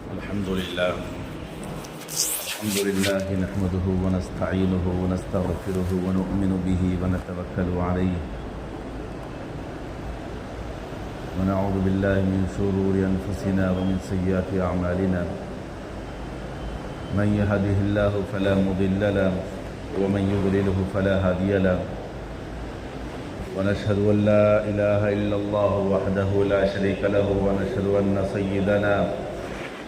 الحمد لله نحمده ونستعينه ونستغفره ونؤمن به ونتوكل عليه ونعوذ بالله من شرور أنفسنا ومن سيئات أعمالنا من يهده الله فلا مضل له ومن يضلله فلا هادي له ونشهد أن لا إله إلا الله وحده لا شريك له ونشهد أن سيدنا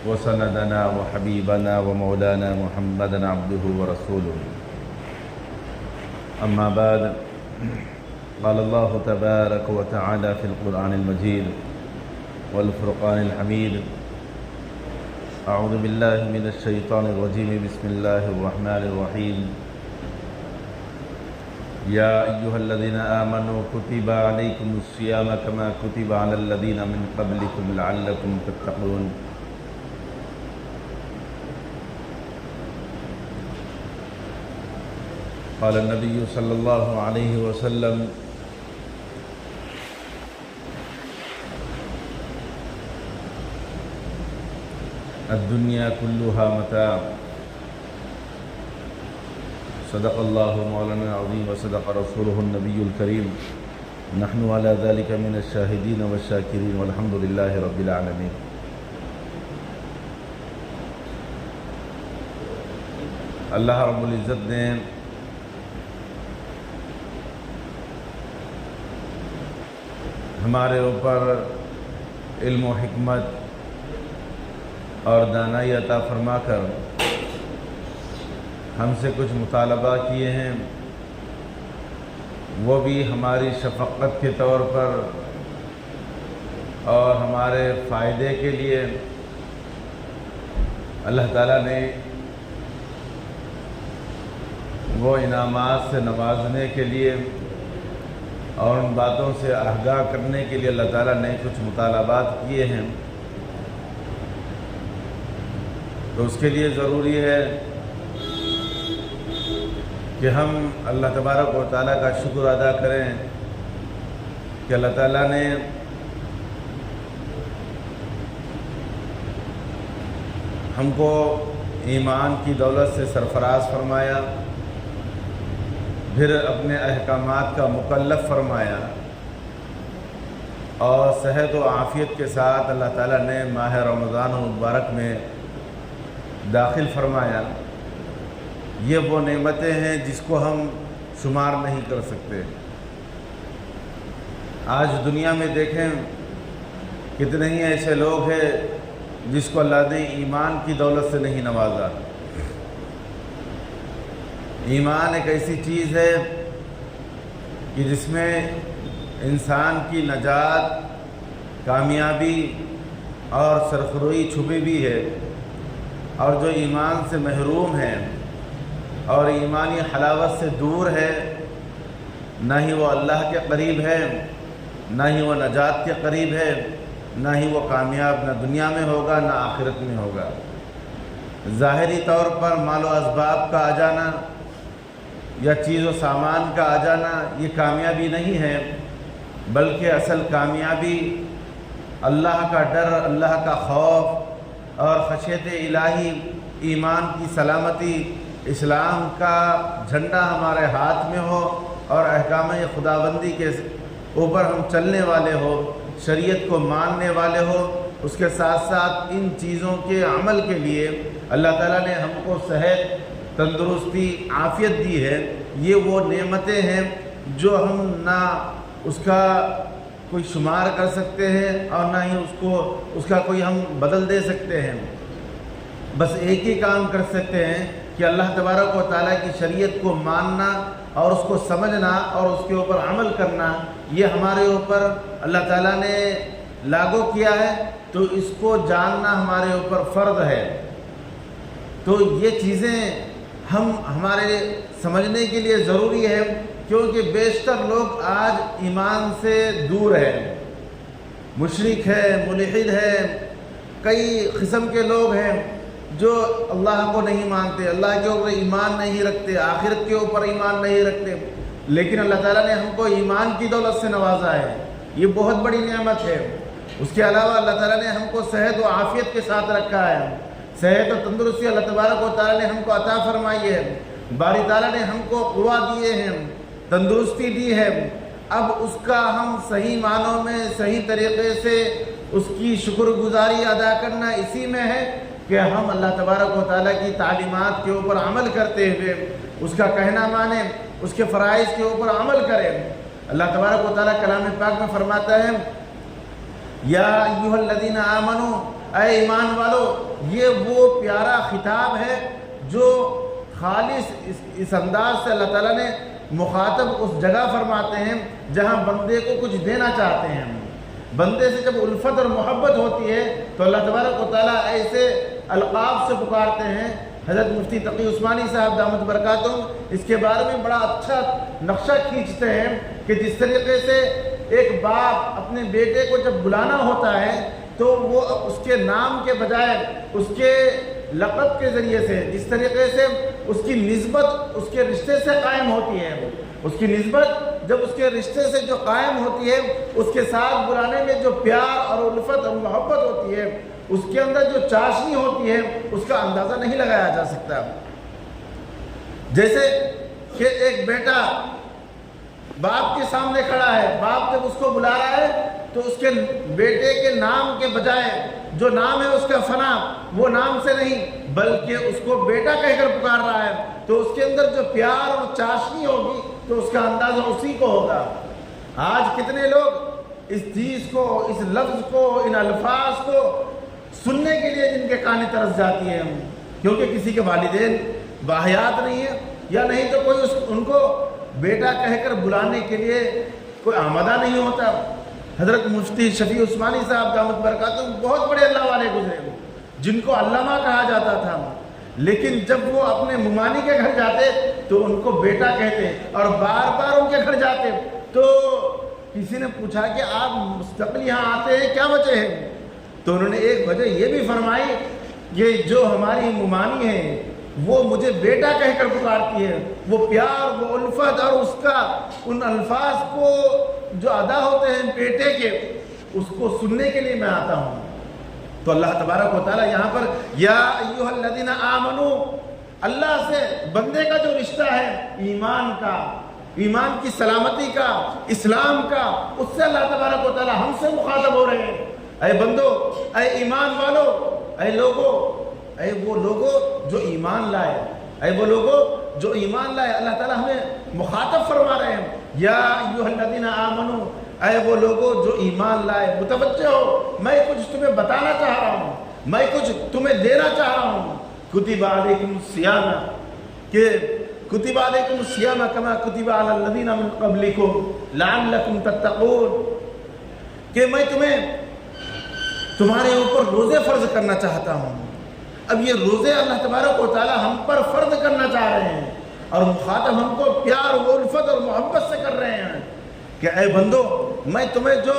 وسندنا وحبيبنا ومولانا محمدا عبده ورسوله. أما بعد، قال الله تبارك وتعالى في القرآن المجيد والفرقان الحميد: أعوذ بالله من الشيطان الرجيم، بسم الله الرحمن الرحيم. يا أيها الذين آمنوا كتب عليكم الصيام كما كتب على الذين من قبلكم لعلكم تتقون. قال النبي صلى الله عليه وسلم: الدنيا كلها متاع. صدق الله مولانا العظيم وصدق رسوله النبي الكريم. نحن على ذلك من الشاهدين والشاكرين والحمد لله رب العالمين. اللہ رب العزت نے ہمارے اوپر علم و حکمت اور دانائی عطا فرما کر ہم سے کچھ مطالبہ کیے ہیں، وہ بھی ہماری شفقت کے طور پر اور ہمارے فائدے کے لیے. اللہ تعالیٰ نے وہ انعامات سے نوازنے کے لیے اور ان باتوں سے آگاہ کرنے کے لیے اللہ تعالیٰ نے کچھ مطالبات کیے ہیں. تو اس کے لیے ضروری ہے کہ ہم اللہ تبارک و تعالیٰ کا شکر ادا کریں کہ اللہ تعالیٰ نے ہم کو ایمان کی دولت سے سرفراز فرمایا، پھر اپنے احکامات کا مکلف فرمایا، اور صحت و عافیت کے ساتھ اللہ تعالیٰ نے ماہ رمضان المبارک میں داخل فرمایا. یہ وہ نعمتیں ہیں جس کو ہم شمار نہیں کر سکتے. آج دنیا میں دیکھیں کتنے ہی ایسے لوگ ہیں جس کو اللہ نے ایمان کی دولت سے نہیں نوازا. ایمان ایک ایسی چیز ہے کہ جس میں انسان کی نجات، کامیابی اور سرخروئی چھپی بھی ہے. اور جو ایمان سے محروم ہے اور ایمانی حلاوت سے دور ہے، نہ ہی وہ اللہ کے قریب ہے، نہ ہی وہ نجات کے قریب ہے، نہ ہی وہ کامیاب نہ دنیا میں ہوگا نہ آخرت میں ہوگا. ظاہری طور پر مال و اسباب کا آ جانا یا چیز و سامان کا آ جانا یہ کامیابی نہیں ہے، بلکہ اصل کامیابی اللہ کا ڈر، اللہ کا خوف اور خشیت الہی، ایمان کی سلامتی، اسلام کا جھنڈا ہمارے ہاتھ میں ہو اور احکام خداوندی کے اوپر ہم چلنے والے ہو، شریعت کو ماننے والے ہو. اس کے ساتھ ساتھ ان چیزوں کے عمل کے لیے اللہ تعالیٰ نے ہم کو صحت، تندرستی، عافیت دی ہے. یہ وہ نعمتیں ہیں جو ہم نہ اس کا کوئی شمار کر سکتے ہیں اور نہ ہی اس کا کوئی ہم بدل دے سکتے ہیں. بس ایک ہی کام کر سکتے ہیں کہ اللہ تبارک و تعالیٰ کی شریعت کو ماننا اور اس کو سمجھنا اور اس کے اوپر عمل کرنا. یہ ہمارے اوپر اللہ تعالیٰ نے لاگو کیا ہے، تو اس کو جاننا ہمارے اوپر فرض ہے. تو یہ چیزیں ہمارے سمجھنے کے لیے ضروری ہے، کیونکہ بیشتر لوگ آج ایمان سے دور ہیں. مشرک ہے، ملحد ہے، کئی قسم کے لوگ ہیں جو اللہ کو نہیں مانتے، اللہ کے اوپر ایمان نہیں رکھتے، آخرت کے اوپر ایمان نہیں رکھتے. لیکن اللہ تعالیٰ نے ہم کو ایمان کی دولت سے نوازا ہے. یہ بہت بڑی نعمت ہے. اس کے علاوہ اللہ تعالیٰ نے ہم کو صحت و عافیت کے ساتھ رکھا ہے، صحت و تندرستی اللہ تبارک و تعالیٰ نے ہم کو عطا فرمائی ہے، باری تعالیٰ نے ہم کو قوا دیے ہیں، تندرستی دی ہے۔ اب اس کا ہم صحیح معنوں میں صحیح طریقے سے اس کی شکر گزاری ادا کرنا اسی میں ہے کہ ہم اللہ تبارک و تعالیٰ کی تعلیمات کے اوپر عمل کرتے ہوئے اس کا کہنا مانیں، اس کے فرائض کے اوپر عمل کریں۔ اللہ تبارک و تعالیٰ کلام پاک میں فرماتا ہے یا ایھا الذین آمنوا، اے ایمان والو، یہ وہ پیارا خطاب ہے جو خالص اس انداز سے اللہ تعالیٰ نے مخاطب اس جگہ فرماتے ہیں جہاں بندے کو کچھ دینا چاہتے ہیں۔ بندے سے جب الفت اور محبت ہوتی ہے تو اللہ تبارک و تعالیٰ ایسے القاب سے پکارتے ہیں۔ حضرت مفتی تقی عثمانی صاحب دامت برکاتہم اس کے بارے میں بڑا اچھا نقشہ کھینچتے ہیں کہ جس طریقے سے ایک باپ اپنے بیٹے کو جب بلانا ہوتا ہے تو وہ اس کے نام کے بجائے اس کے لقب کے ذریعے سے، جس طریقے سے اس کی نسبت اس کے رشتے سے قائم ہوتی ہے، اس کی نسبت جب اس کے رشتے سے جو قائم ہوتی ہے، اس کے ساتھ بلانے میں جو پیار اور الفت اور محبت ہوتی ہے، اس کے اندر جو چاشنی ہوتی ہے، اس کا اندازہ نہیں لگایا جا سکتا۔ جیسے کہ ایک بیٹا باپ کے سامنے کھڑا ہے، باپ جب اس کو بلا رہا ہے تو اس کے بیٹے کے نام کے بجائے جو نام ہے اس کا فنا، وہ نام سے نہیں بلکہ اس کو بیٹا کہہ کر پکار رہا ہے، تو اس کے اندر جو پیار اور چاشنی ہوگی تو اس کا اندازہ اسی کو ہوگا۔ آج کتنے لوگ اس چیز کو، اس لفظ کو، ان الفاظ کو سننے کے لیے جن کے کانیں ترس جاتی ہیں کیونکہ کسی کے والدین باحیات نہیں ہیں، یا نہیں تو کوئی ان کو بیٹا کہہ کر بلانے کے لیے کوئی آمدہ نہیں ہوتا۔ حضرت مفتی شفیع عثمانی صاحب دامت برکاتہم بہت بڑے اللہ والے گزرے جن کو علامہ کہا جاتا تھا، لیکن جب وہ اپنے ممانی کے گھر جاتے تو ان کو بیٹا کہتے، اور بار بار ان کے گھر جاتے تو کسی نے پوچھا کہ آپ مستقل یہاں آتے ہیں، کیا وجہ ہے؟ تو انہوں نے ایک وجہ یہ بھی فرمائی کہ جو ہماری ممانی ہے وہ مجھے بیٹا کہہ کر پکارتی ہے، وہ پیار، وہ الفت اور اس کا ان الفاظ کو جو ادا ہوتے ہیں بیٹے کے، اس کو سننے کے لیے میں آتا ہوں۔ تو اللہ تبارک و تعالیٰ یہاں پر یا ایھا الذین آمنو، اللہ سے بندے کا جو رشتہ ہے ایمان کا، ایمان کی سلامتی کا، اسلام کا، اس سے اللہ تبارک و تعالیٰ ہم سے مخاطب ہو رہے ہیں۔ اے بندو، اے ایمان والو، اے لوگو، اے وہ لوگو جو ایمان لائے، اے وہ لوگو جو ایمان لائے، اللہ تعالیٰ ہمیں مخاطب فرما رہے ہیں یا ایھا الذین آمنو، اے وہ لوگو جو ایمان لائے، متوجہ ہو، میں کچھ تمہیں بتانا چاہ رہا ہوں، میں کچھ تمہیں دینا چاہ رہا ہوں۔ کتب علیکم الصیام، کہ کتب علیکم الصیام کما کتب علی الذین من قبلکم لعلکم تتقون، کہ میں تمہارے اوپر روزے فرض کرنا چاہتا ہوں۔ اب یہ روزے اللہ تبارک و تعالی ہم پر فرض کرنا چاہ رہے ہیں، اور مخاطب ہم کو پیار و الفت اور محبت سے کر رہے ہیں کہ اے بندو، میں تمہیں جو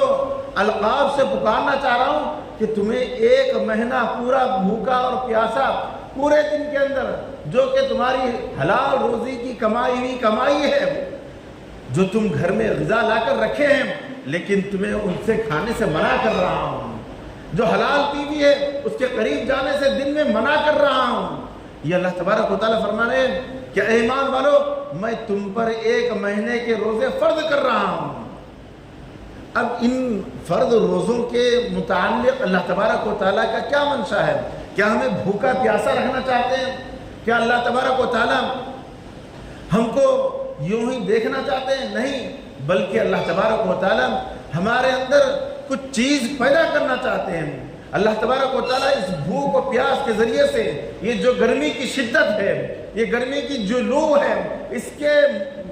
القاب سے پکارنا چاہ رہا ہوں کہ تمہیں ایک مہینہ پورا بھوکا اور پیاسا پورے دن کے اندر، جو کہ تمہاری حلال روزی کی کمائی ہوئی کمائی ہے، جو تم گھر میں غذا لا کر رکھے ہیں، لیکن تمہیں ان سے کھانے سے منع کر رہا ہوں، جو حلال بیوی ہے اس کے قریب جانے سے دن میں منع کر رہا ہوں۔ یہ اللہ تبارک و تعالیٰ فرما رہے ہیں کہ اے ایمان والو، میں تم پر ایک مہینے کے روزے فرض کر رہا ہوں۔ اب ان فرض روزوں کے متعلق اللہ تبارک و تعالیٰ کا کیا منشا ہے؟ کیا ہمیں بھوکا پیاسا رکھنا چاہتے ہیں؟ کیا اللہ تبارک و تعالیٰ ہم کو یوں ہی دیکھنا چاہتے ہیں؟ نہیں، بلکہ اللہ تبارک و تعالیٰ ہمارے اندر کچھ چیز پیدا کرنا چاہتے ہیں۔ اللہ تبارک و تعالیٰ اس بھوک و پیاس کے ذریعے سے، یہ جو گرمی کی شدت ہے، یہ گرمی کی جو لو ہے، اس کے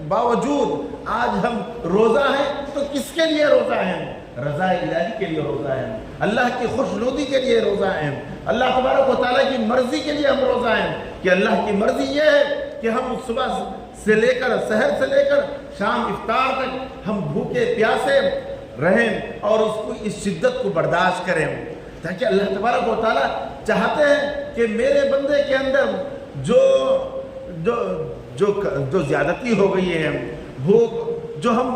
باوجود آج ہم روزہ ہیں تو کس کے لیے روزہ ہیں؟ رضا الہی کے لیے روزہ ہیں، اللہ کی خوشنودی کے لیے روزہ ہیں، اللہ تبارک و تعالیٰ کی مرضی کے لیے ہم روزہ ہیں کہ اللہ کی مرضی یہ ہے کہ ہم صبح سے لے کر، سحر سے لے کر شام افطار تک ہم بھوکے پیاسے رہیں اور اس شدت کو برداشت کریں، تاکہ اللہ تبارک و تعالیٰ چاہتے ہیں کہ میرے بندے کے اندر جو زیادتی ہو گئی ہے، بھوک جو ہم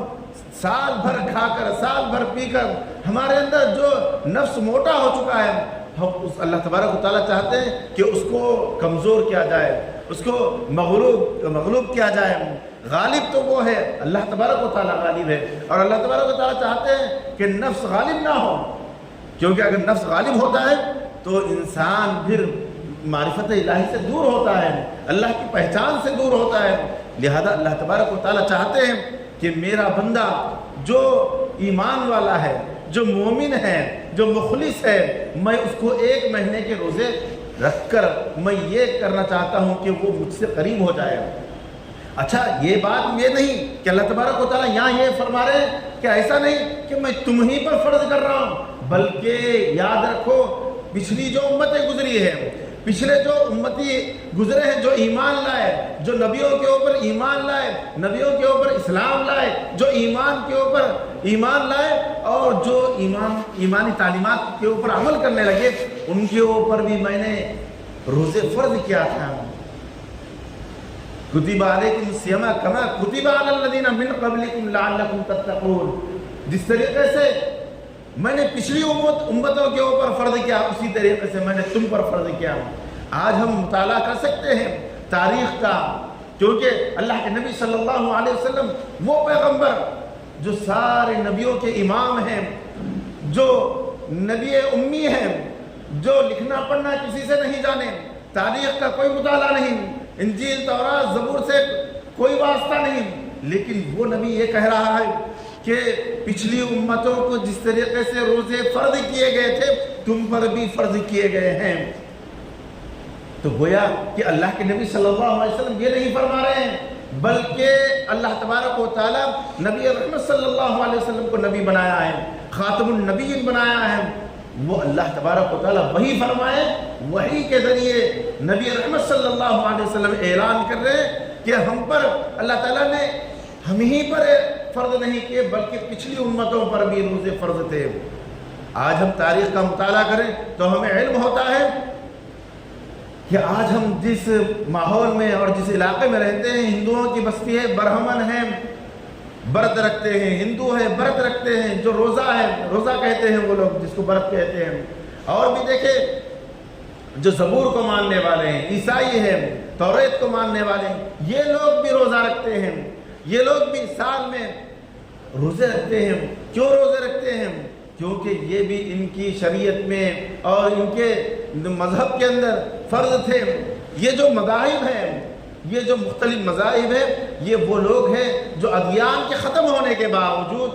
سال بھر کھا کر، سال بھر پی کر ہمارے اندر جو نفس موٹا ہو چکا ہے، ہم اس اللہ تبارک و تعالیٰ چاہتے ہیں کہ اس کو کمزور کیا جائے، اس کو مغلوب کیا جائے۔ غالب تو وہ ہے، اللہ تبارک و تعالیٰ غالب ہے، اور اللہ تبارک و تعالیٰ چاہتے ہیں کہ نفس غالب نہ ہو، کیونکہ اگر نفس غالب ہوتا ہے تو انسان پھر معرفت الہی سے دور ہوتا ہے، اللہ کی پہچان سے دور ہوتا ہے۔ لہذا اللہ تبارک و تعالیٰ چاہتے ہیں کہ میرا بندہ جو ایمان والا ہے، جو مومن ہے، جو مخلص ہے، میں اس کو 1 مہینے کے روزے رکھ کر میں یہ کرنا چاہتا ہوں کہ وہ مجھ سے قریب ہو جائے۔ اچھا، یہ بات یہ نہیں کہ اللہ تبارک و تعالیٰ یہاں یہ فرما رہے ہیں کہ ایسا نہیں کہ میں تم ہی پر فرض کر رہا ہوں، بلکہ یاد رکھو پچھلی جو امتیں گزری ہیں، پچھلے جو امتی گزرے ہیں، جو ایمان لائے، جو نبیوں کے اوپر ایمان لائے، نبیوں کے اوپر اسلام لائے، جو ایمان کے اوپر ایمان لائے اور جو ایمانی تعلیمات کے اوپر عمل کرنے لگے، ان کے اوپر بھی میں نے روزے فرض کیا تھا۔ کتب علیکم الصیام کما کتب علی الذین من قبلکم لعلکم تتقون، جس طریقے سے میں نے پچھلی امتوں کے اوپر فرض کیا، اسی طریقے سے میں نے تم پر فرض کیا۔ آج ہم مطالعہ کر سکتے ہیں تاریخ کا، کیونکہ اللہ کے نبی صلی اللہ علیہ وسلم وہ پیغمبر جو سارے نبیوں کے امام ہیں، جو نبی امی ہیں، جو لکھنا پڑھنا کسی سے نہیں جانے، تاریخ کا کوئی مطالعہ نہیں، انجیل تورات زبور سے کوئی واسطہ نہیں، لیکن وہ نبی یہ کہہ رہا ہے کہ پچھلی امتوں کو جس طریقے سے روزے فرض کیے گئے تھے تم پر بھی فرض کیے گئے ہیں۔ تو گویا کہ اللہ کے نبی صلی اللہ علیہ وسلم یہ نہیں فرما رہے ہیں، بلکہ اللہ تبارک و تعالیٰ نبی رحمت صلی اللہ علیہ وسلم کو نبی بنایا ہے، خاتم النبیین بنایا ہے۔ وہ اللہ تبارک و تعالیٰ وہی فرمائے، وہی کے ذریعے نبی رحمت صلی اللہ علیہ وسلم اعلان کر رہے ہیں کہ ہم پر اللہ تعالیٰ نے ہم ہی پر فرض نہیں کیے، بلکہ پچھلی امتوں پر بھی روزے فرض تھے۔ آج ہم تاریخ کا مطالعہ کریں تو ہمیں علم ہوتا ہے کہ آج ہم جس ماحول میں اور جس علاقے میں رہتے ہیں، ہندوؤں کی بستی ہے، برہمن ہیں، برت رکھتے ہیں، ہندو ہے برت رکھتے ہیں، جو روزہ ہے، روزہ کہتے ہیں وہ لوگ جس کو برت کہتے ہیں، اور بھی دیکھیں جو زبور کو ماننے والے ہیں، عیسائی ہیں، توریت کو ماننے والے ہیں، یہ لوگ بھی روزہ رکھتے ہیں، یہ لوگ بھی سال میں روزے رکھتے ہیں۔ کیوں روزے رکھتے ہیں؟ کیونکہ یہ بھی ان کی شریعت میں اور ان کے مذہب کے اندر فرض تھے۔ یہ جو مذاہب ہیں، یہ جو مختلف مذاہب ہیں، یہ وہ لوگ ہیں جو ادیان کے ختم ہونے کے باوجود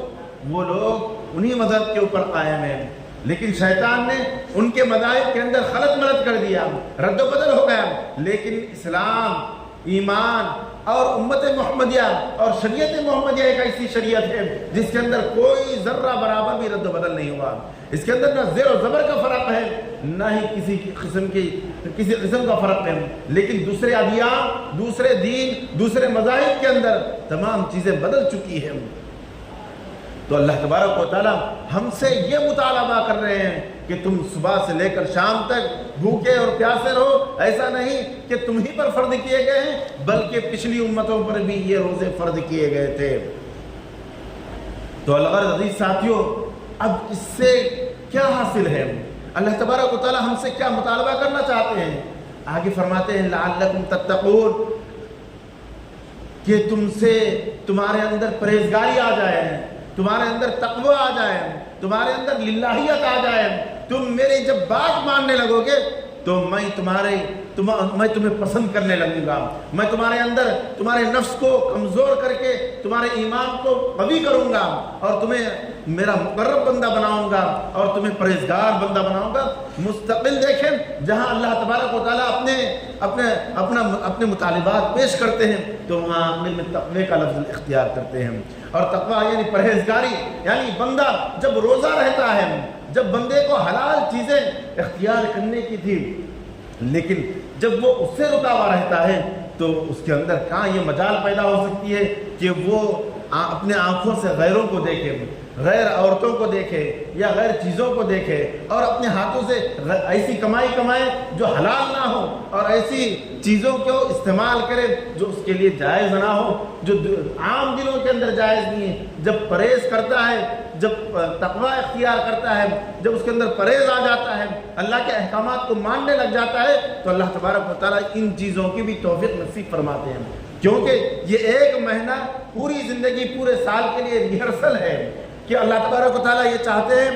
وہ لوگ انہی مذہب کے اوپر قائم ہیں، لیکن شیطان نے ان کے مذاہب کے اندر خلط ملط کر دیا، رد و بدل ہو گیا۔ لیکن اسلام، ایمان اور امت محمدیہ اور شریعت محمدیہ ایک ایسی شریعت ہے جس کے اندر کوئی ذرہ برابر بھی رد و بدل نہیں ہوا۔ اس کے اندر نہ زیر و زبر کا فرق ہے، نہ ہی کسی قسم کا فرق ہے، لیکن دوسرے ادیان، دوسرے دین، دوسرے مذاہب کے اندر تمام چیزیں بدل چکی ہیں۔ تو اللہ تبارک و تعالیٰ ہم سے یہ مطالبہ کر رہے ہیں کہ تم صبح سے لے کر شام تک بھوکے اور پیاسے رہو، ایسا نہیں کہ تم ہی پر فرض کیے گئے ہیں، بلکہ پچھلی امتوں پر بھی یہ روزے فرض کیے گئے تھے۔ تو الغرض عزیز ساتھیوں، اب اس سے کیا حاصل ہے؟ اللہ تبارک و تعالیٰ ہم سے کیا مطالبہ کرنا چاہتے ہیں؟ آگے فرماتے ہیں لعلکم تتقون، کہ تم سے تمہارے اندر پرہیزگاری آ جائے، تمہارے اندر تقوی آ جائے، تمہارے اندر للہیت آ جائے، تم میری جب بات ماننے لگو گے تو میں تمہیں پسند کرنے لگوں گا، میں تمہارے اندر تمہارے نفس کو کمزور کر کے تمہارے ایمان کو قوی کروں گا اور تمہیں میرا مقرب بندہ بناؤں گا اور تمہیں پرہیزگار بندہ بناؤں گا۔ مستقل دیکھیں جہاں اللہ تبارک و تعالیٰ اپنے مطالبات پیش کرتے ہیں تو وہاں اپنے میں تقوی کا لفظ اختیار کرتے ہیں، اور تقوی یعنی پرہیزگاری، یعنی بندہ جب روزہ رہتا ہے، جب بندے کو حلال چیزیں اختیار کرنے کی تھی لیکن جب وہ اس سے رکا ہوا رہتا ہے تو اس کے اندر کہاں یہ مجال پیدا ہو سکتی ہے کہ وہ اپنے آنکھوں سے غیروں کو دیکھے، غیر عورتوں کو دیکھے یا غیر چیزوں کو دیکھے اور اپنے ہاتھوں سے ایسی کمائی کمائے جو حلال نہ ہو اور ایسی چیزوں کو استعمال کرے جو اس کے لیے جائز نہ ہو، جو عام دنوں کے اندر جائز نہیں ہے۔ جب پرہیز کرتا ہے، جب تقوی اختیار کرتا ہے، جب اس کے اندر پرہیز آ جاتا ہے، اللہ کے احکامات کو ماننے لگ جاتا ہے، تو اللہ تبارک و تعالیٰ ان چیزوں کی بھی توفیق نصیب فرماتے ہیں، کیونکہ یہ ایک مہینہ پوری زندگی پورے سال کے لیے ریہرسل ہے کہ اللہ تبارک و تعالیٰ یہ چاہتے ہیں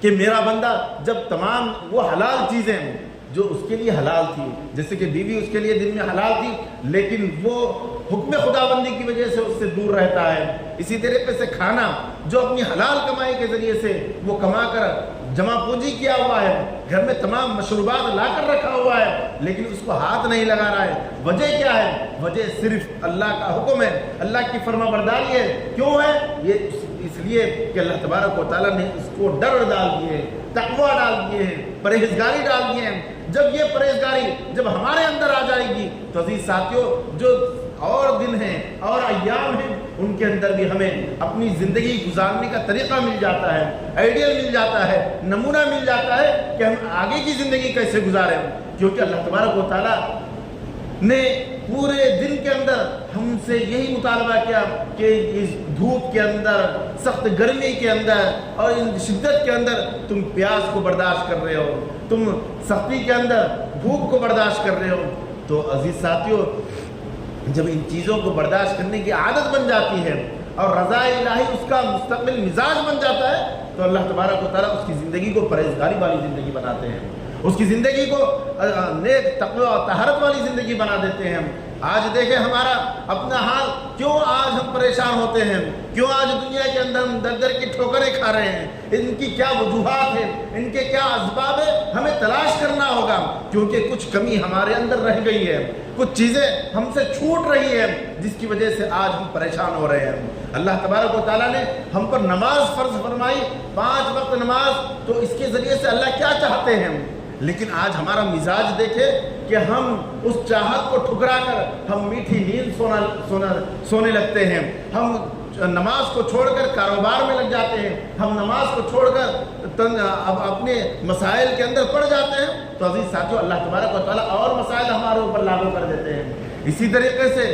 کہ میرا بندہ جب تمام وہ حلال چیزیں جو اس کے لیے حلال تھی، جیسے کہ بیوی اس کے لیے دن میں حلال تھی لیکن وہ حکم خداوندی کی وجہ سے اس سے دور رہتا ہے، اسی طریقے سے کھانا جو اپنی حلال کمائی کے ذریعے سے وہ کما کر جمع پونجی کیا ہوا ہے، گھر میں تمام مشروبات لا کر رکھا ہوا ہے لیکن اس کو ہاتھ نہیں لگا رہا ہے، وجہ کیا ہے؟ وجہ صرف اللہ کا حکم ہے، اللہ کی فرما برداری ہے۔ کیوں ہے یہ؟ اس لیے کہ اللہ تبارک و تعالیٰ نے اس کو ڈر ڈال دیے ہیں، تقویٰ ڈال دیے ہیں، پرہیزگاری ڈال دیے ہیں۔ جب یہ پرہیزگاری جب ہمارے اندر آ جائے گی تو عزیز ساتھیوں، جو اور دن ہیں اور ایام ہیں ان کے اندر بھی ہمیں اپنی زندگی گزارنے کا طریقہ مل جاتا ہے، آئیڈیل مل جاتا ہے، نمونہ مل جاتا ہے کہ ہم آگے کی زندگی کیسے گزاریں، کیونکہ اللہ تبارک و تعالیٰ نے پورے دن کے اندر ہم سے یہی مطالبہ کیا کہ اس دھوپ کے اندر، سخت گرمی کے اندر اور ان شدت کے اندر تم پیاس کو برداشت کر رہے ہو، تم سختی کے اندر بھوک کو برداشت کر رہے ہو۔ تو عزیز ساتھیوں، جب ان چیزوں کو برداشت کرنے کی عادت بن جاتی ہے اور رضا الہی اس کا مستقل مزاج بن جاتا ہے تو اللہ تبارک و تعالیٰ اس کی زندگی کو پرہیزگاری والی زندگی بناتے ہیں، اس کی زندگی کو نیک تقوی اور طہارت والی زندگی بنا دیتے ہیں۔ آج دیکھیں ہمارا اپنا حال، کیوں آج ہم پریشان ہوتے ہیں، کیوں آج دنیا کے اندر ہم در در کی ٹھوکریں کھا رہے ہیں، ان کی کیا وجوہات ہیں، ان کے کیا اسباب ہیں، ہمیں تلاش کرنا ہوگا، کیونکہ کچھ کمی ہمارے اندر رہ گئی ہے، کچھ چیزیں ہم سے چھوٹ رہی ہیں جس کی وجہ سے آج ہم پریشان ہو رہے ہیں۔ اللہ تبارک و تعالیٰ نے ہم پر نماز فرض فرمائی، 5 وقت نماز، تو اس کے ذریعے سے اللہ کیا چاہتے ہیں، لیکن آج ہمارا مزاج دیکھے کہ ہم اس چاہت کو ٹھکرا کر ہم میٹھی نیند سونے لگتے ہیں، ہم نماز کو چھوڑ کر کاروبار میں لگ جاتے ہیں، ہم نماز کو چھوڑ کر اپنے مسائل کے اندر پڑ جاتے ہیں، تو عزیز ساتھیوں اللہ تبارک و تعالیٰ اور مسائل ہمارے اوپر لاگو کر دیتے ہیں۔ اسی طریقے سے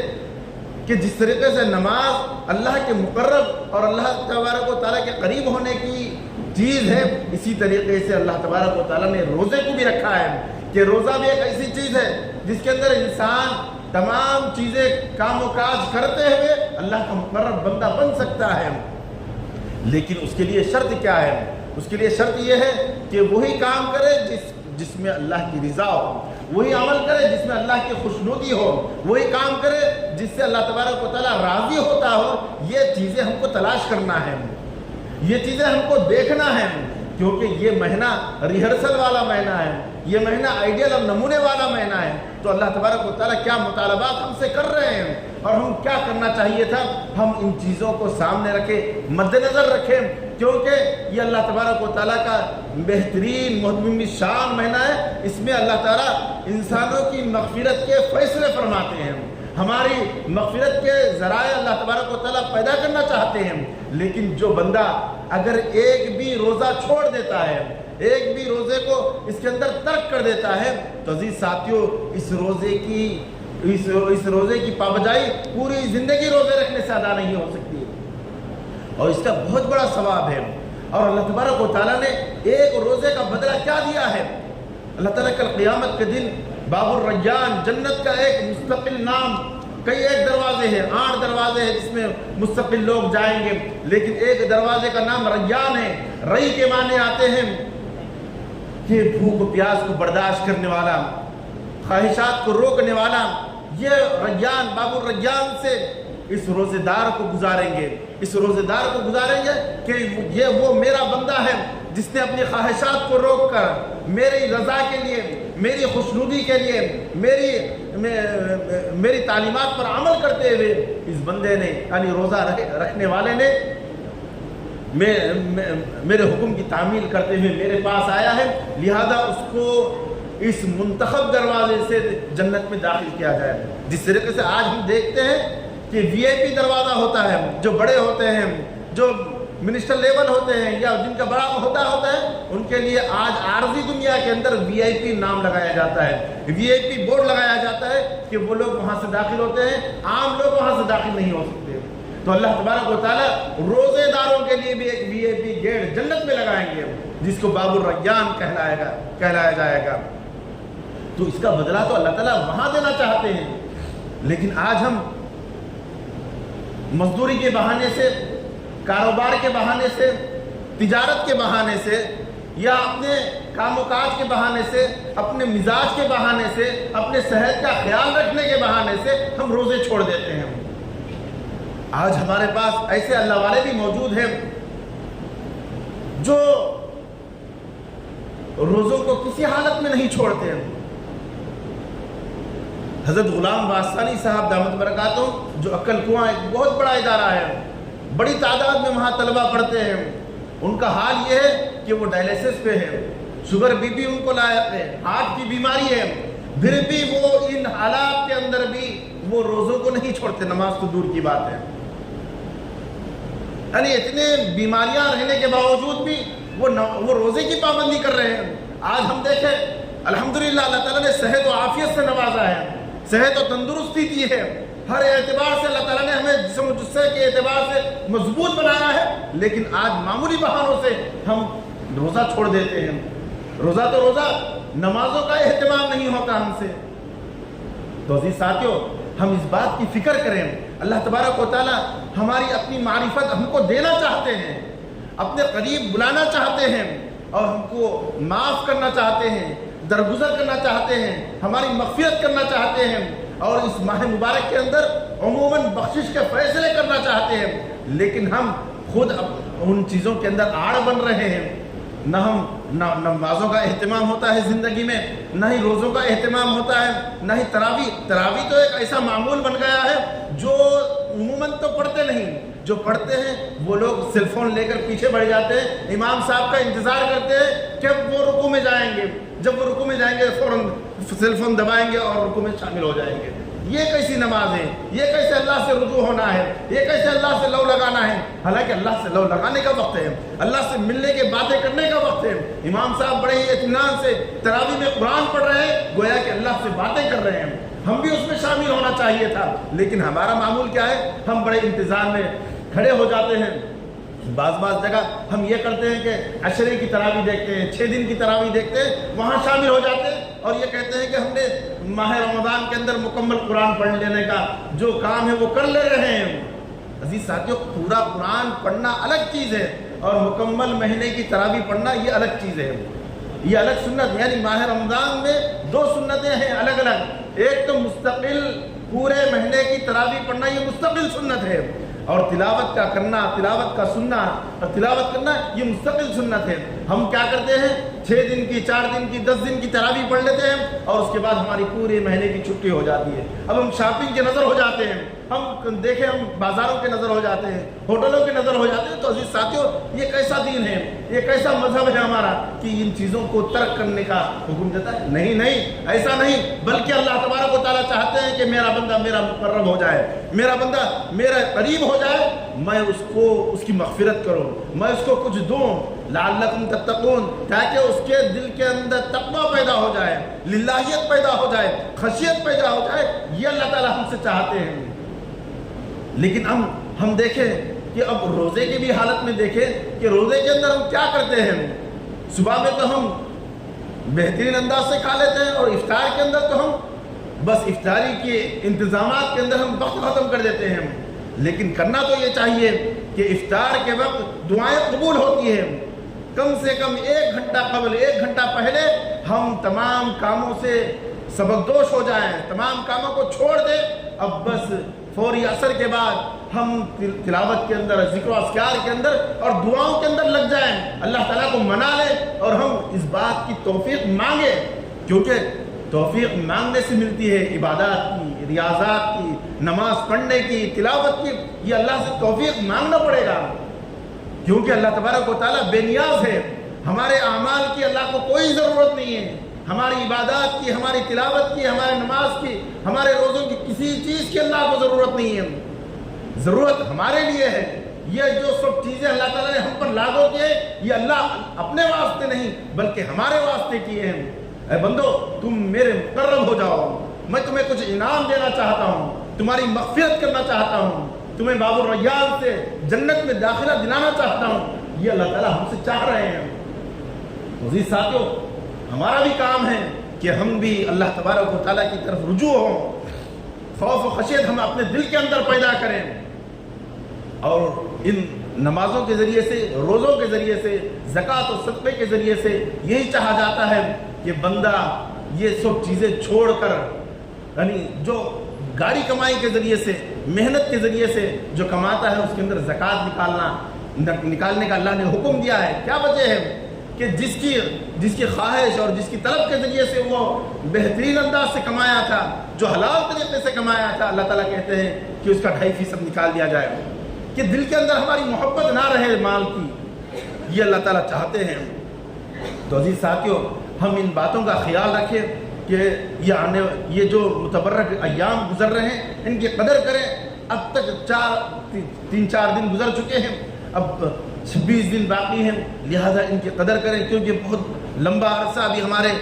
کہ جس طریقے سے نماز اللہ کے مقرب اور اللہ تبارک و تعالیٰ کے قریب ہونے کی چیز ہے، اسی طریقے سے اللہ تبارک و تعالیٰ نے روزے کو بھی رکھا ہے کہ روزہ بھی ایک ایسی چیز ہے جس کے اندر انسان تمام چیزیں کام و کاج کرتے ہوئے اللہ کا مقرب بندہ بن سکتا ہے، لیکن اس کے لیے شرط کیا ہے؟ اس کے لیے شرط یہ ہے کہ وہی کام کرے جس میں اللہ کی رضا ہو، وہی عمل کرے جس میں اللہ کی خوشنودی ہو، وہی کام کرے جس سے اللہ تبارک و تعالیٰ راضی ہوتا ہو۔ یہ چیزیں ہم کو تلاش کرنا ہے، یہ چیزیں ہم کو دیکھنا ہے، کیونکہ یہ مہینہ ریہرسل والا مہینہ ہے، یہ مہینہ آئیڈیل اور نمونے والا مہینہ ہے۔ تو اللہ تبارک و تعالیٰ کیا مطالبات ہم سے کر رہے ہیں اور ہم کیا کرنا چاہیے تھا، ہم ان چیزوں کو سامنے رکھیں، مد نظر رکھیں، کیونکہ یہ اللہ تبارک و تعالیٰ کا بہترین معظم شان مہینہ ہے۔ اس میں اللہ تعالیٰ انسانوں کی مغفرت کے فیصلے فرماتے ہیں، ہماری مغفرت کے ذرائع اللہ تبارک و تعالیٰ پیدا کرنا چاہتے ہیں، لیکن جو بندہ اگر ایک بھی روزہ چھوڑ دیتا ہے، ایک بھی روزے کو اس کے اندر ترک کر دیتا ہے، تو عزیز ساتھیوں اس روزے کی پابجائی پوری زندگی روزے رکھنے سے ادا نہیں ہو سکتی، اور اس کا بہت بڑا ثواب ہے۔ اور اللہ تبارک و تعالیٰ نے ایک روزے کا بدلہ کیا دیا ہے؟ اللہ تعالیٰ کل قیامت کے دن باب الریان، جنت کا ایک مستقل نام، کئی ایک دروازے ہیں، 8 دروازے ہیں جس میں مستقل لوگ جائیں گے، لیکن ایک دروازے کا نام ریان ہے۔ ری کے معنی آتے ہیں کہ بھوک پیاس کو برداشت کرنے والا، خواہشات کو روکنے والا۔ یہ ریان، باب الریان سے اس روزے دار کو گزاریں گے، اس روزے دار کو گزاریں گے کہ یہ وہ میرا بندہ ہے جس نے اپنی خواہشات کو روک کر میری رضا کے لیے، میری خوشنودی کے لیے، میری تعلیمات پر عمل کرتے ہوئے اس بندے نے، یعنی روزہ رکھنے والے نے میرے حکم کی تعمیل کرتے ہوئے میرے پاس آیا ہے، لہذا اس کو اس منتخب دروازے سے جنت میں داخل کیا جائے۔ جس طریقے سے آج ہم دیکھتے ہیں کہ وی آئی پی دروازہ ہوتا ہے، جو بڑے ہوتے ہیں، جو منسٹر لیول ہوتے ہیں یا جن کا بڑا عہدہ ہوتا ہے، ان کے لیے آج عارضی دنیا کے اندر VIP نام لگایا جاتا ہے، VIP بورڈ لگایا جاتا ہے کہ وہ لوگ وہاں سے داخل ہوتے ہیں، عام لوگ وہاں سے داخل نہیں ہو سکتے۔ تو اللہ تبارک و تعالیٰ روزے داروں کے لیے بھی ایک VIP گیٹ جنت میں لگائیں گے، جس کو باب الریان کہلایا جائے گا۔ تو اس کا بدلہ تو اللہ تعالیٰ وہاں دینا چاہتے ہیں، لیکن آج ہم مزدوری کے بہانے سے، کاروبار کے بہانے سے، تجارت کے بہانے سے، یا اپنے کام و کاج کے بہانے سے، اپنے مزاج کے بہانے سے، اپنے صحت کا خیال رکھنے کے بہانے سے ہم روزے چھوڑ دیتے ہیں۔ آج ہمارے پاس ایسے اللہ والے بھی موجود ہیں جو روزوں کو کسی حالت میں نہیں چھوڑتے ہیں۔ حضرت غلام واسطانی صاحب دامت برکاتہم، جو عقل کنواں ایک بہت بڑا ادارہ ہے، بڑی تعداد میں وہاں طلبہ پڑھتے ہیں، ان کا حال یہ ہے کہ وہ ڈائلیسس پہ ہے، شوگر بی پی ان کو لاحق ہے، ہارٹ کی بیماری ہے، پھر بھی وہ ان حالات کے اندر بھی وہ روزوں کو نہیں چھوڑتے، نماز تو دور کی بات ہے۔ یعنی اتنے بیماریاں رہنے کے باوجود بھی وہ روزے کی پابندی کر رہے ہیں۔ آج ہم دیکھیں الحمدللہ اللہ تعالیٰ نے صحت و عافیت سے نوازا ہے، صحت و تندرستی دی ہے، ہر اعتبار سے اللہ تعالیٰ نے ہمیں جسم و جثے کے اعتبار سے مضبوط بنایا ہے، لیکن آج معمولی بہانوں سے ہم روزہ چھوڑ دیتے ہیں۔ روزہ تو روزہ، نمازوں کا اہتمام نہیں ہوتا ہم سے۔ تو عزیز ساتھیوں، ہم اس بات کی فکر کریں، اللہ تبارک و تعالیٰ ہماری اپنی معرفت ہم کو دینا چاہتے ہیں، اپنے قریب بلانا چاہتے ہیں، اور ہم کو معاف کرنا چاہتے ہیں، درگزر کرنا چاہتے ہیں، ہماری مغفرت کرنا چاہتے ہیں، اور اس ماہ مبارک کے اندر عموماً بخشش کے فیصلے کرنا چاہتے ہیں، لیکن ہم خود ان چیزوں کے اندر آڑ بن رہے ہیں۔ نہ نمازوں کا اہتمام ہوتا ہے زندگی میں، نہ ہی روزوں کا اہتمام ہوتا ہے، نہ ہی تراویح تو ایک ایسا معمول بن گیا ہے جو عموماً تو پڑھتے نہیں، جو پڑھتے ہیں وہ لوگ سیل فون لے کر پیچھے بڑھ جاتے ہیں، امام صاحب کا انتظار کرتے ہیں کہ وہ رکوع میں جائیں گے، جب وہ رکوع میں جائیں گے فوراً سیل فون دبائیں گے اور رکوع میں شامل ہو جائیں گے۔ یہ کیسی نماز ہے؟ یہ کیسے اللہ سے رجوع ہونا ہے؟ یہ کیسے اللہ سے لو لگانا ہے؟ حالانکہ اللہ سے لو لگانے کا وقت ہے، اللہ سے ملنے کے باتیں کرنے کا وقت ہے۔ امام صاحب بڑے ہی اطمینان سے تراویح میں قرآن پڑھ رہے ہیں، گویا کہ اللہ سے باتیں کر رہے ہیں، ہم بھی اس میں شامل ہونا چاہیے تھا، لیکن ہمارا معمول کیا ہے؟ ہم بڑے انتظار میں کھڑے ہو جاتے ہیں۔ بعض جگہ ہم یہ کرتے ہیں کہ عشرے کی تراویح دیکھتے ہیں، 6 دن کی تراویح دیکھتے ہیں، وہاں شامل ہو جاتے ہیں اور یہ کہتے ہیں کہ ہم نے ماہ رمضان کے اندر مکمل قرآن پڑھ لینے کا جو کام ہے وہ کر لے رہے ہیں۔ عزیز ساتھیوں، پورا قرآن پڑھنا الگ چیز ہے اور مکمل مہینے کی تراویح پڑھنا یہ الگ چیز ہے، یہ الگ سنت، یعنی ماہ رمضان میں 2 سنتیں ہیں الگ الگ، ایک تو مستقل پورے مہینے کی تراویح پڑھنا، یہ مستقل سنت ہے، اور تلاوت کا کرنا، تلاوت کا سننا اور تلاوت کرنا یہ مستقل سنت ہے۔ ہم کیا کرتے ہیں؟ 6 دن کی، 4 دن کی، 10 دن کی تراویح پڑھ لیتے ہیں اور اس کے بعد ہماری پورے مہینے کی چھٹی ہو جاتی ہے۔ اب ہم شاپنگ کے نظر ہو جاتے ہیں، ہم دیکھیں ہم بازاروں کے نظر ہو جاتے ہیں، ہوٹلوں کے نظر ہو جاتے ہیں۔ تو عزیز ساتھیوں، یہ کیسا دین ہے، یہ کیسا مذہب ہے ہمارا کہ ان چیزوں کو ترک کرنے کا حکم دیتا ہے؟ نہیں، ایسا نہیں، بلکہ اللہ تبارک و تعالیٰ چاہتے ہیں کہ میرا بندہ میرا مقرب ہو جائے، میرا بندہ میرا قریب ہو جائے، میں اس کی مغفرت کروں، میں اس کو کچھ دوں، لعلکم تتقون، تاکہ اس کے دل کے اندر تقویٰ پیدا ہو جائے، للہیت پیدا ہو جائے، خشیت پیدا ہو جائے، یہ اللہ تعالیٰ ہم سے چاہتے ہیں۔ لیکن ہم دیکھیں کہ اب روزے کی بھی حالت میں دیکھیں کہ روزے کے اندر ہم کیا کرتے ہیں۔ صبح میں تو ہم بہترین انداز سے کھا لیتے ہیں اور افطار کے اندر تو ہم بس افطاری کے انتظامات کے اندر ہم وقت ختم کر دیتے ہیں، لیکن کرنا تو یہ چاہیے کہ افطار کے وقت دعائیں قبول ہوتی ہیں، کم سے کم 1 گھنٹہ قبل، 1 گھنٹہ پہلے ہم تمام کاموں سے سبکدوش ہو جائیں، تمام کاموں کو چھوڑ دیں، اب بس فوری عصر کے بعد ہم تلاوت کے اندر، ذکر و اذکار کے اندر اور دعاؤں کے اندر لگ جائیں، اللہ تعالیٰ کو منا لیں اور ہم اس بات کی توفیق مانگیں، کیونکہ توفیق مانگنے سے ملتی ہے، عبادات کی، ریاضات کی، نماز پڑھنے کی، تلاوت کی، یہ اللہ سے توفیق مانگنا پڑے گا، کیونکہ اللہ تبارک و تعالیٰ بے نیاز ہے، ہمارے اعمال کی اللہ کو کوئی ضرورت نہیں ہے، ہماری عبادات کی، ہماری تلاوت کی، ہماری نماز کی، ہمارے روزوں کی، کسی چیز کی اللہ کو ضرورت نہیں ہے، ضرورت ہمارے لیے ہے یہ جو سب چیزیں اللہ تعالیٰ نے ہم پر لاگو کیے یہ اللہ اپنے واسطے نہیں بلکہ ہمارے واسطے کیے ہیں۔ اے بندو تم میرے مقرب ہو جاؤ، میں تمہیں کچھ انعام دینا چاہتا ہوں، تمہاری مغفرت کرنا چاہتا ہوں، تمہیں باب الریان سے جنت میں داخلہ دلانا چاہتا ہوں، یہ اللہ تعالیٰ ہم سے چاہ رہے ہیں۔ عزیز ساتھیو، ہمارا بھی کام ہے کہ ہم بھی اللہ تبارک و تعالیٰ کی طرف رجوع ہوں، خوف و خشیت ہم اپنے دل کے اندر پیدا کریں، اور ان نمازوں کے ذریعے سے، روزوں کے ذریعے سے، زکوٰۃ و صدقے کے ذریعے سے یہی چاہا جاتا ہے کہ بندہ یہ سب چیزیں چھوڑ کر، یعنی جو گاڑی کمائی کے ذریعے سے، محنت کے ذریعے سے جو کماتا ہے اس کے اندر زکوٰۃ نکالنے کا اللہ نے حکم دیا ہے۔ کیا وجہ ہے کہ جس کی خواہش اور جس کی طلب کے ذریعے سے وہ بہترین انداز سے کمایا تھا، جو حلال طریقے سے کمایا تھا، اللہ تعالیٰ کہتے ہیں کہ اس کا 2.5% نکال دیا جائے، کہ دل کے اندر ہماری محبت نہ رہے مال کی، یہ اللہ تعالیٰ چاہتے ہیں۔ تو عزیز ساتھیوں، ہم ان باتوں کا خیال رکھیں کہ یہ جو متبرک ایام گزر رہے ہیں ان کی قدر کریں۔ اب تک 3-4 دن گزر چکے ہیں، اب 26 دن باقی ہیں، لہذا ان کی قدر کریں، کیونکہ بہت لمبا عرصہ ابھی ہمارے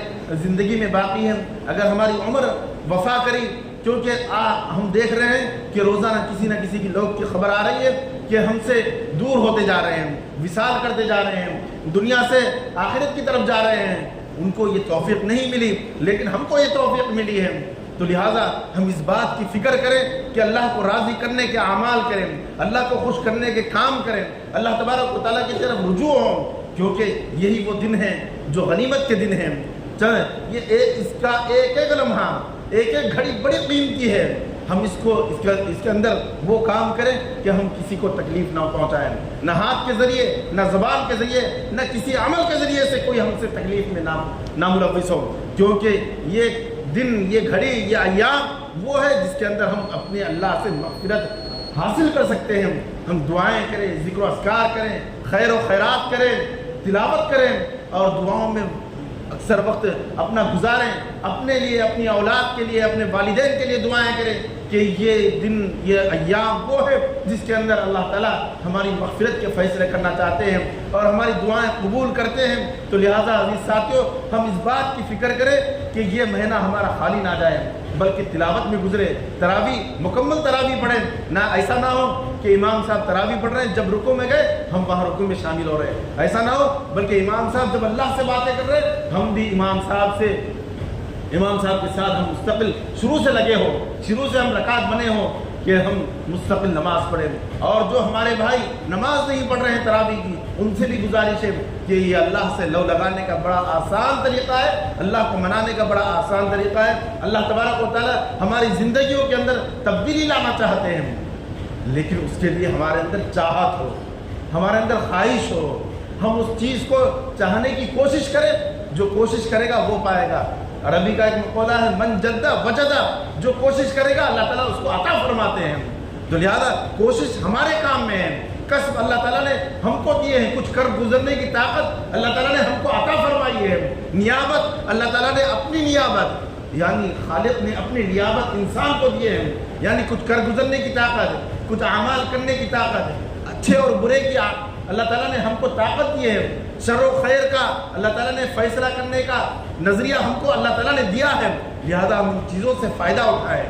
زندگی میں باقی ہے۔ اگر ہماری عمر وفا کری، کیونکہ ہم دیکھ رہے ہیں کہ روزانہ کسی نہ کسی کی لوگ کی خبر آ رہی ہے کہ ہم سے دور ہوتے جا رہے ہیں، وصال کرتے جا رہے ہیں، دنیا سے آخرت کی طرف جا رہے ہیں۔ ان کو یہ توفیق نہیں ملی لیکن ہم کو یہ توفیق ملی ہے، تو لہٰذا ہم اس بات کی فکر کریں کہ اللہ کو راضی کرنے کے اعمال کریں، اللہ کو خوش کرنے کے کام کریں، اللہ تبارک و تعالیٰ کی طرف رجوع ہوں، کیونکہ یہی وہ دن ہیں جو غنیمت کے دن ہیں۔ چلیں یہ اس کا ایک ایک لمحہ، ایک ایک گھڑی بڑی قیمتی ہے، ہم اس کے اندر وہ کام کریں کہ ہم کسی کو تکلیف نہ پہنچائیں، نہ ہاتھ کے ذریعے، نہ زبان کے ذریعے، نہ کسی عمل کے ذریعے سے کوئی ہم سے تکلیف میں نہ ملوث ہو، کیونکہ یہ دن، یہ گھڑی، یہ ایام وہ ہے جس کے اندر ہم اپنے اللہ سے مغفرت حاصل کر سکتے ہیں۔ ہم دعائیں کریں، ذکر و اذکار کریں، خیر و خیرات کریں، تلاوت کریں، اور دعاؤں میں اکثر وقت اپنا گزاریں، اپنے لیے، اپنی اولاد کے لیے، اپنے والدین کے لیے دعائیں کریں کہ یہ دن، یہ ایام وہ ہے جس کے اندر اللہ تعالیٰ ہماری مغفرت کے فیصلے کرنا چاہتے ہیں اور ہماری دعائیں قبول کرتے ہیں۔ تو لہٰذا عزیز ساتھیوں، ہم اس بات کی فکر کریں کہ یہ مہینہ ہمارا خالی نہ جائے، بلکہ تلاوت میں گزرے، تراویح، مکمل تراویح پڑھیں، نہ ایسا نہ ہو کہ امام صاحب تراویح پڑھ رہے ہیں، جب رکوع میں گئے ہم وہاں رکوع میں شامل ہو رہے ہیں، ایسا نہ ہو، بلکہ امام صاحب جب اللہ سے باتیں کر رہے ہیں ہم بھی امام صاحب کے ساتھ ہم مستقل شروع سے لگے ہو، شروع سے ہم رکعت بنے ہو کہ ہم مستقل نماز پڑھیں۔ اور جو ہمارے بھائی نماز نہیں پڑھ رہے ہیں تراویح کی، ان سے بھی گزارش ہے کہ یہ اللہ سے لو لگانے کا بڑا آسان طریقہ ہے، اللہ کو منانے کا بڑا آسان طریقہ ہے۔ اللہ تبارک و تعالیٰ ہماری زندگیوں کے اندر تبدیلی لانا چاہتے ہیں، لیکن اس کے لیے ہمارے اندر چاہت ہو، ہمارے اندر خواہش ہو، ہم اس چیز کو چاہنے کی کوشش کریں، جو کوشش کرے گا وہ پائے گا۔ عربی کا ایک مقولہ ہے، من جدہ وجدہ، جو کوشش کرے گا اللہ تعالیٰ اس کو عطا فرماتے ہیں۔ تو لہذا کوشش ہمارے کام میں ہے، کسب اللہ تعالیٰ نے ہم کو دیے ہیں، کچھ کر گزرنے کی طاقت اللہ تعالیٰ نے ہم کو عطا فرمائی ہے، نیابت اللہ تعالیٰ نے اپنی نیابت، یعنی خالق نے اپنی نیابت انسان کو دیے ہیں، یعنی کچھ کر گزرنے کی طاقت، کچھ اعمال کرنے کی طاقت، اچھے اور برے کی اللہ تعالیٰ نے ہم کو طاقت دی ہے، شر و خیر کا اللہ تعالیٰ نے فیصلہ کرنے کا نظریہ ہم کو اللہ تعالیٰ نے دیا ہے، لہذا ہم ان چیزوں سے فائدہ اٹھائیں،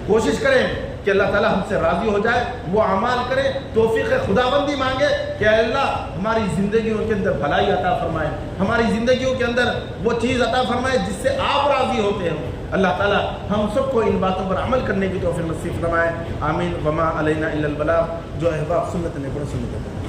کوشش کریں کہ اللہ تعالیٰ ہم سے راضی ہو جائے، وہ اعمال کریں، توفیق خداوندی مانگے کہ اے اللہ ہماری زندگیوں کے اندر بھلائی عطا فرمائے، ہماری زندگیوں کے اندر وہ چیز عطا فرمائے جس سے آپ راضی ہوتے ہیں۔ اللہ تعالیٰ ہم سب کو ان باتوں پر عمل کرنے کی توفیق نصیب فرمائے، آمین۔ وما علینا الا البلاغ، جو احباب سنت نے پڑھا سنت